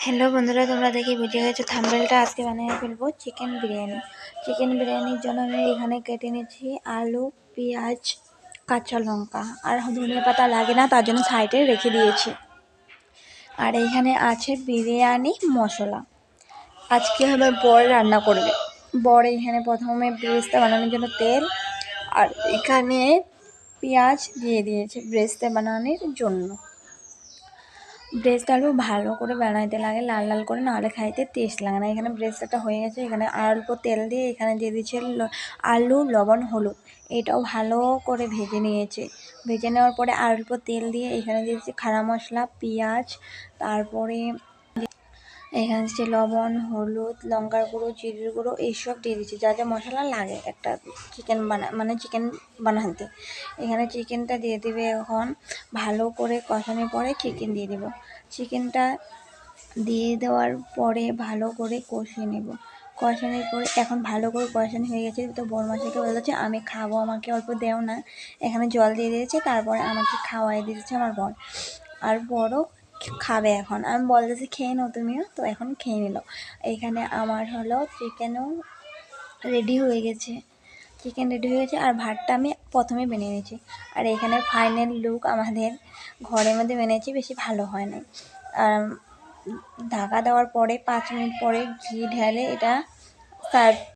Hello বন্ধুরা, তোমরা দেখে বুঝে গেছো থাম্বনেলটা। আজকে বানিয়ে ফেলবো চিকেন বিরিয়ানি। চিকেন বিরিয়ানির জন্য আমি এখানে কেটে নিয়েছি আলু, পেঁয়াজ, কাঁচা লঙ্কা আর ধনিয়া পাতা লাগে না, তার জন্য সাইডে রেখে দিয়েছি। আর এখানে আছে বিরিয়ানি মশলা। আজকে আমার বর রান্না করবে। বর এখানে প্রথমে ব্রেস্তা বানানোর জন্য তেল আর এখানে পেঁয়াজ দিয়ে দিয়েছে ব্রেস্তা বানানোর জন্য। ব্রেস্ট আলু ভালো করে বানাইতে লাগে, লাল লাল করে, নাহলে খাইতে টেস্ট লাগে না। এখানে ব্রেস্টটা হয়ে গেছে। এখানে অল্প তেল দিয়ে এখানে দিয়ে দিচ্ছে আলু, লবণ, হলুদ। এটাও ভালো করে ভেজে নিয়েছে। ভেজে নেওয়ার পরে অল্প তেল দিয়ে এখানে দিয়ে দিচ্ছে খাড়া মশলা, পেঁয়াজ, তারপরে এখানে দিচ্ছে লবণ, হলুদ, লঙ্কার গুঁড়ো, জিরের গুঁড়ো, এইসব দিয়ে দিচ্ছি যা যা মশলা লাগে একটা চিকেন চিকেন বানাতে। এখানে চিকেনটা দিয়ে দিবে। এখন ভালো করে কষানোর পরে চিকেন দিয়ে দেব। চিকেনটা দিয়ে দেওয়ার পরে ভালো করে কষিয়ে নেব। কষানোর পরে এখন ভালো করে কষানো হয়ে গেছে, তো বড়মাসাকে বলেছে আমি খাবো, আমাকে অল্প দেও না। এখানে জল দিয়ে দিয়েছে, তারপরে আমাকে খাওয়াই দিয়েছে আমার বর। আর বড়ও খাবে। এখন আমি বলতেছি খেয়ে নাও তুমিও, তো এখন খেয়ে নিল। এখানে আমার হলো চিকেনও রেডি হয়ে গেছে। চিকেন রেডি হয়ে গেছে আর ভাতটা আমি প্রথমে বানিয়ে নিয়েছি। আর এখানে ফাইনাল লুক আমাদের ঘরের মধ্যে বানিয়েছি, বেশি ভালো হয় না। আর ঢাকা দেওয়ার পরে 5 মিনিট পরে ঘি ঢেলে এটা সার্ভ